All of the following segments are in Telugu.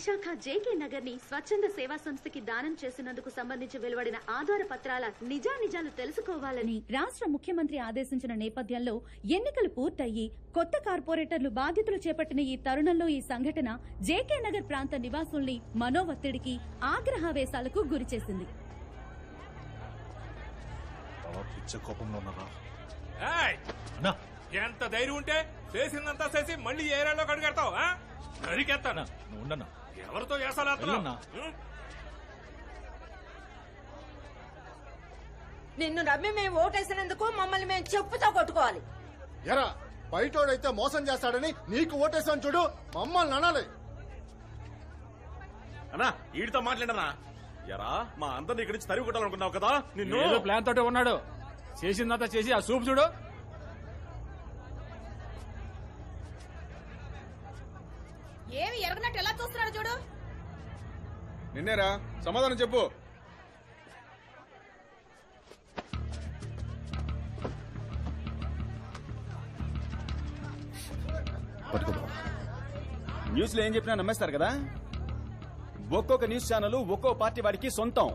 విశాఖ జేకే నగర్ ని స్వచ్ఛంద సేవా సంస్థకి దానం చేసినందుకు సంబంధించి వెలువడిన ఆధార పత్రాల నిజానిజాలు తెలుసుకోవాలని రాష్ట్ర ముఖ్యమంత్రి ఆదేశించిన నేపథ్యంలో ఎన్నికలు పూర్తయ్యి కొత్త కార్పొరేటర్లు బాధ్యతలు చేపట్టిన ఈ తరుణంలో ఈ సంఘటన జేకే నగర్ ప్రాంత నివాసుల్ని మనోవత్తిడికి ఆగ్రహావేశాలకు గురిచేసింది. ఎంత ధైర్యం ఉంటే చేసిందంతా చేసి మళ్ళీ ఏరియాలో కడిగెడతావు? అడిగేస్తానా? ఎవరితో చేస్తానా? నిన్ను నమ్మి మేము ఓటేసినందుకు మమ్మల్ని మేము చెప్పుతో కొట్టుకోవాలి. ఎరా బయటోడైతే మోసం చేస్తాడని నీకు ఓటేసాను చూడు, మమ్మల్ని అనాలి. అన్నా వీడితో మాట్లాడనా? ఎరా మా అందరిని ఇక్కడి నుంచి తరిగి కొట్టాలనుకున్నావు కదా, నిన్ను ప్లాన్ తోటే ఉన్నాడు. చేసిందంతా చేసి ఆ సూప్ చూడు. ఏమి ఎరగనట్టు ఎలా చూస్తున్నాడు చూడు. నిన్నేరా, సమాధానం చెప్పు. న్యూస్ లో ఏం చెప్పినా నమ్మేస్తారు కదా. ఒక్కొక్క న్యూస్ ఛానల్ ఒక్కో పార్టీ వాడికి సొంతం.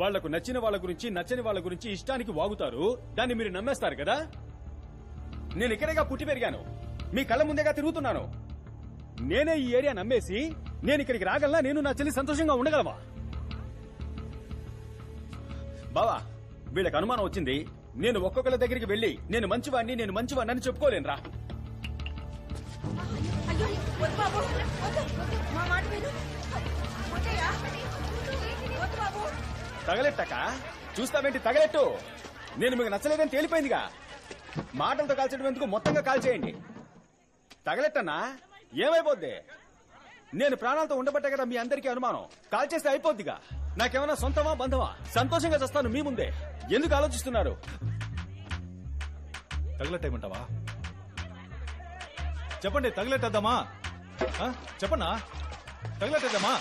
వాళ్లకు నచ్చిన వాళ్ళ గురించి నచ్చని వాళ్ళ గురించి ఇష్టానికి వాగుతారు. దాన్ని మీరు నమ్మేస్తారు కదా. నేను ఇక్కడేగా పుట్టి పెరిగాను, మీ కళ్ళ ముందేగా తిరుగుతున్నాను. నేనే ఈ ఏరియా నమ్మేసి నేను ఇక్కడికి రాగలనా? నేను నా చెల్లి సంతోషంగా ఉండగలవా? బావా వీళ్ళకి అనుమానం వచ్చింది. నేను ఒక్కొక్కరి దగ్గరికి వెళ్లి నేను మంచివాడిని అని చెప్పుకోలేనురా. తగలెట్టక చూస్తావేంటి? తగలెట్టు. నేను మీకు నచ్చలేదని తేలిపోయిందిగా. మాటలతో కాల్చడం ఎందుకు, మొత్తంగా కాల్చేయండి. తగలెట్టన్నా ఏమైపోద్ది? నేను ప్రాణాలతో ఉండబట్టే కదా మీ అందరికీ అనుమానం. కాల్చేస్తే అయిపోద్దిగా. నాకేమన్నా సొంతమా బంధమా? సంతోషంగా చేస్తాను మీ ముందే. ఎందుకు ఆలోచిస్తున్నారు? తగలెట్టేయమంటావా? చెప్పండి, తగలెట్టేద్దామా? చెప్పన్నా, తగలెట్టేద్దామా?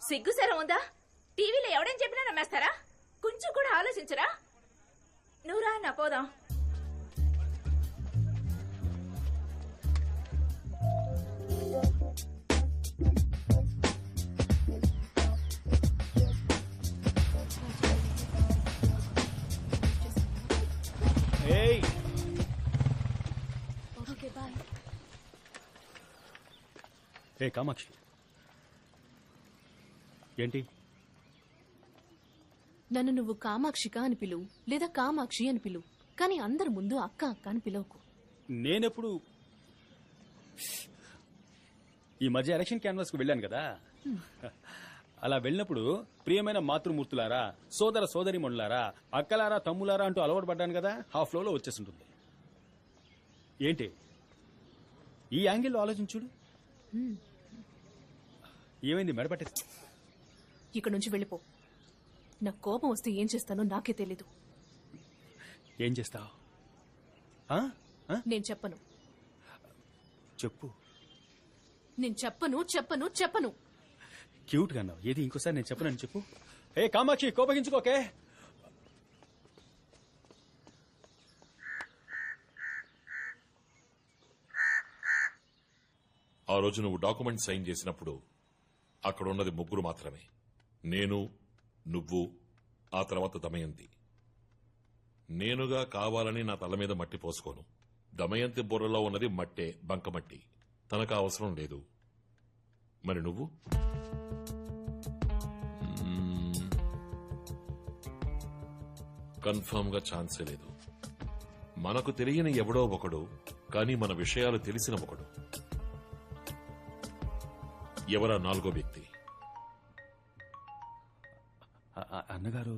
సిగ్గుసరం ఉందా? టీవీలో ఎవడేం చెప్పినా నమ్మేస్తారా? కొంచెం కూడా ఆలోచించరా? నువ్వురా నా పోదాం. ఏ కామాక్షి, ఏంటి? నన్ను నువ్వు కామాక్షిక అని పిలువు, లేదా కామాక్షి అని పిలువు, కానీ అందరి ముందు అక్క అక్క అని పిలవకు. నేనెప్పుడు ఈ మధ్య ఎలక్షన్ క్యాన్వాస్ కు వెళ్ళాను కదా. అలా వెళ్ళినప్పుడు ప్రియమైన మాతృమూర్తులారా, సోదర సోదరిమణులారా, అక్కలారా, తమ్ములారా అంటూ అలవాటు పడ్డాను కదా. ఆ ఫ్లోలో వచ్చేసింటుంది. ఏంటి ఈ యాంగిల్లో ఆలోచించుడు. ఏమైంది? మెడపట్టే. ఇక్కడ నుంచి వెళ్ళిపో. నాకు కోపం వస్తే ఏం చేస్తానో నాకే తెలీదు. ఏం చేస్తావు? నేను చెప్పను. చెప్పు. నేను చెప్పను. క్యూట్ గా అన్నావు. ఏది ఇంకోసారి నేను చెప్పనని చెప్పు. ఏ కామాక్షి, కోపగించుకోకే. ఆ రోజు నువ్వు డాక్యుమెంట్ సైన్ చేసినప్పుడు అక్కడ ఉన్నది ముగ్గురు మాత్రమే. నేను, నువ్వు, ఆ తర్వాత దమయంతి. నేనుగా కావాలని నా తల మీద మట్టి పోసుకోను. దమయంతి బుర్రలో ఉన్నది మట్టే, బంకమట్టి. తనకు అవసరం లేదు. మరి నువ్వు? కన్ఫర్మ్ గా ఛాన్సే లేదు. మనకు తెలియని ఎవడో ఒకడు, కానీ మన విషయాలు తెలిసిన ఒకడు. ఎవరా నాలుగో వ్యక్తి? అన్నగారు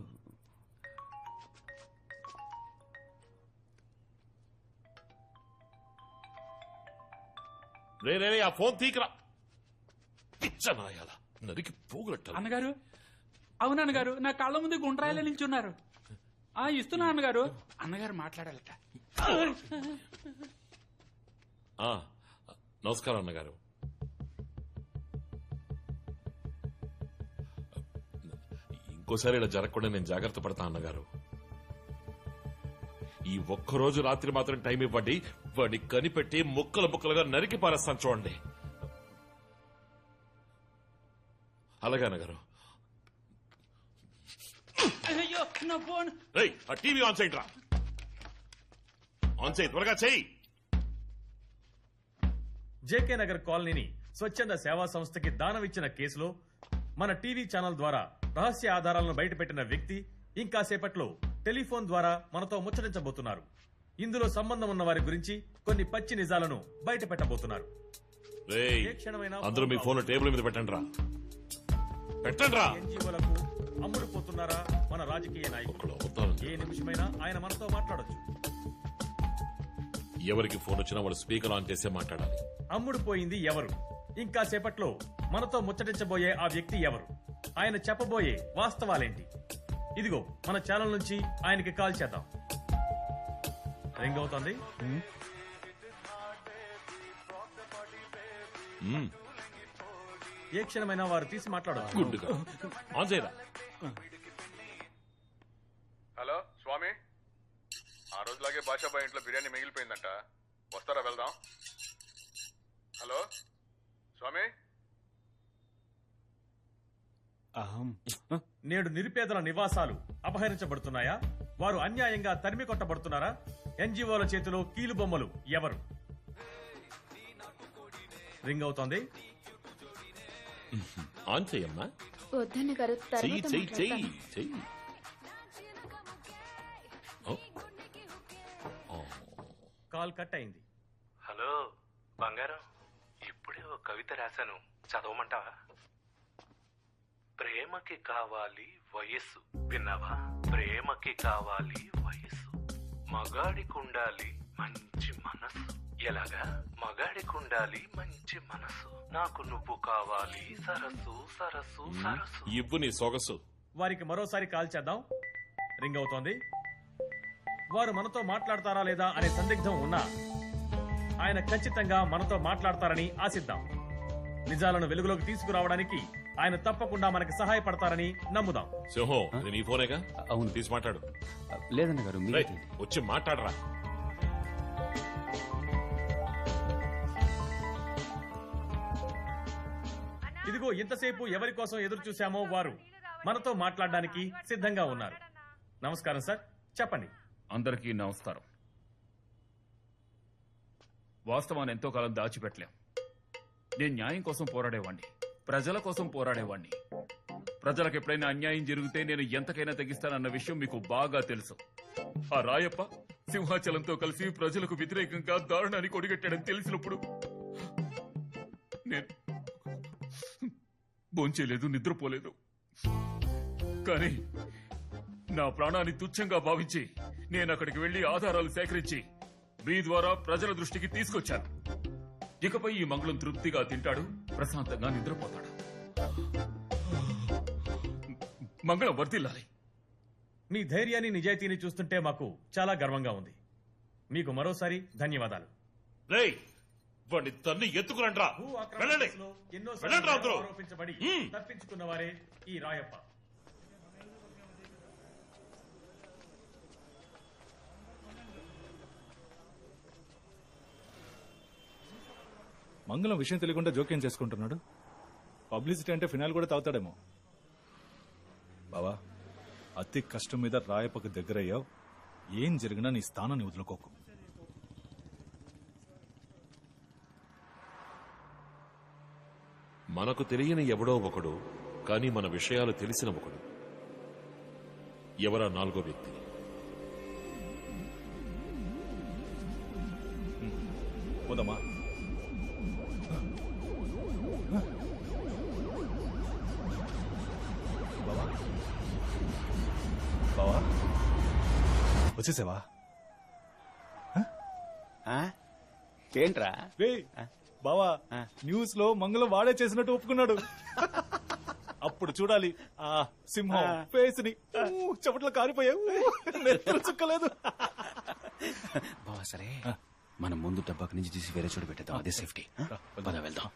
రే ఆ ఫోన్ తీకరా. పిచ్చనాయాల నరికి పోగొట్టాలి. అన్నగారు, అవునన్నగారు, నా కళ్ళ ముందు గుండ్రాయిలో నిల్చున్నారు. ఇస్తున్నా అన్నగారు. అన్నగారు మాట్లాడాలట. నమస్కారం అన్నగారు. ఇంకోసారి ఇలా జరగకుండా నేను జాగ్రత్త పడతా అన్నగారు. ఈ ఒక్కరోజు రాత్రి మాత్రం టైం ఇవ్వండి. వాడిని కనిపెట్టి ముక్కలుగా నరికి పారేస్తాను చూడండి. అలాగే అన్నగారు. అయ్యో నా ఫోన్. రేయ్, ఆ టీవీ ఆన్ చేయండి రా. ఆన్ చేయి, త్వరగా చెయ్యి. జేకే నగర్ కాలనీని స్వచ్ఛంద సేవా సంస్థకి దానం ఇచ్చిన కేసులో మన టీవీ ఛానల్ ద్వారా రహస్య ఆధారాలను బయటపెట్టిన వ్యక్తి ఇంకా సేపట్లో టెలిఫోన్ ద్వారా మనతో ముచ్చటించబోతున్నారు. ఇందులో సంబంధం ఉన్న వారి గురించి కొన్ని పచ్చి నిజాలను బయట పెట్టబోతున్నారు. రేయ్, అందరూ మీ ఫోన్ టేబుల్ మీద పెట్టండి రా. పెట్టండి రా. ఎన్జీఓలకు అమ్ముడుపోతున్నారా మన రాజకీయ నాయకులు? ఏ నిమిషమైనా ఆయన మనతో మాట్లాడొచ్చు. ఎవరికి ఫోన్ వచ్చినా వాళ్ళు స్పీకర్ ఆన్ చేసే మాట్లాడాలి. అమ్ముడుపోయింది ఎవరు? ఇంకా సేపట్లో మనతో ముచ్చటించబోయే ఆ వ్యక్తి ఎవరు? ఆయన చెప్పబోయే వాస్తవాలేంటి? ఇదిగో మన ఛానల్ నుంచి ఆయనకి కాల్ చేద్దాం. రింగ్ అవుతోంది. ఏ క్షణమైనా వారు తీసి మాట్లాడవచ్చు. గుడ్డుగా ఆన్ చేయరా. హలో స్వామి, ఆ రోజులాగే బాషాబాయ్ ఇంట్లో బిర్యానీ మిగిలిపోయిందంట, వస్తారా వెళ్దాం? హలో స్వామి. నేడు నిరుపేదల నివాసాలు అపహరించబడుతున్నాయా? వారు అన్యాయంగా తరిమి కొట్టబడుతున్నారా? ఎన్జీఓల చేతిలో కీలు బొమ్మలు ఎవరు? రింగ్ అవుతోంది. ఆన్ చెయ్యమ్మా. వద్దన్న గారు చెయ్యి చెయ్యి చెయ్యి చెయ్యి. కాల్ కట్ అయింది. హలో బంగారం, ఇప్పుడే ఒక కవిత రాశాను, చదవమంటావా? ప్రేమకి కావాలి వయస్సు, విన్నావా? ప్రేమకి కావాలి వయస్సు, మగాడికుండాలి మంచి మనసు. ఎలాగా? మగాడికుండాలి మంచి మనసు, నాకు నువ్వు కావాలి సరస్సు సరస్సు సరస్సు. ఇవ్వు నీ సొగసు. వారికి మరోసారి కాల్ చేద్దాం. రింగ్ అవుతోంది. వారు మనతో మాట్లాడతారా లేదా అనే సందిగ్ధం ఉన్నా ఆయన ఖచ్చితంగా మనతో మాట్లాడతారని ఆశిద్దాం. నిజాలను వెలుగులోకి తీసుకురావడానికి ఆయన తప్పకుండా మనకి సహాయపడతారని నమ్ముదాం. సింహం, ఇది నీ ఫోనేగా? అవును. తీసి మాట్లాడు. లేదన్న గారు, రేయ్, వచ్చి మాట్లాడరా. ఇదిగో ఇంతసేపు ఎవరి కోసం ఎదురు చూశామో వారు మనతో మాట్లాడడానికి సిద్ధంగా ఉన్నారు. నమస్కారం సార్, చెప్పండి. అందరికీ నమస్కారం. వాస్తవాన్ని ఎంతో కాలం దాచిపెట్టలేం. నేను న్యాయం కోసం పోరాడేవాణ్ణి, ప్రజల కోసం పోరాడేవాణ్ణి. ప్రజలకు ఎప్పుడైనా అన్యాయం జరిగితే నేను ఎంతకైనా తెగిస్తానన్న విషయం మీకు బాగా తెలుసు. ఆ రాయప్ప సింహాచలంతో కలిసి ప్రజలకు వ్యతిరేకంగా దారుణానికి ఒడిగట్టాడని తెలిసినప్పుడు నేను భోంచేయలేదు, నిద్రపోలేదు. కానీ నా ప్రాణాన్ని తుచ్చంగా భావించి నేను అక్కడికి వెళ్లి ఆధారాలు సేకరించి మీ ద్వారా ప్రజల దృష్టికి తీసుకొచ్చాను. ఇకపై ఈ మంగళం తృప్తిగా తింటాడు, ప్రశాంతంగా నిద్రపోతాడు. మంగళం వర్ధిల్లాలి. మీ ధైర్యాన్ని నిజాయితీని చూస్తుంటే మాకు చాలా గర్వంగా ఉంది. మీకు మరోసారి ధన్యవాదాలు. రేయ్, వాడిని తన్ని ఎత్తుకురండ్రా. వెళ్ళండి. వెళ్ళండి రా అందరూ. ఆరోపించబడి తప్పించుకున్న వారే ఈ రాయప్ప. మంగళం విషయం తెలియకుండా జోక్యం చేసుకుంటున్నాడు. పబ్లిసిటీ అంటే ఫినాల్ కూడా తాగుతాడేమో. బావా, అతి కష్టం మీద రాయప్పకు దగ్గరయ్యావు. ఏం జరిగినా నీ స్థానాన్ని వదులుకోకు. మనకు తెలియని ఎవడో ఒకడు, కానీ మన విషయాలు తెలిసిన ఒకడు. ఎవరా నాలుగో వ్యక్తి? పోదమ్మా. బావా, బావా, వచ్చేసావా? ఏంట్రా బావా, న్యూస్ లో మంగళం వాడే చేసినట్టు ఒప్పుకున్నాడు. అప్పుడు చూడాలి ఆ సింహం ఫేస్ ని. చప్పట్లో కారిపోయావు, నెత్తురు చుక్కలేదు. బావా సరే, మనం ముందు డబ్బాకి నుంచి తీసి వేరే చోటు పెట్టేద్దాం, అదే సేఫ్టీ. పద వెళ్దాం.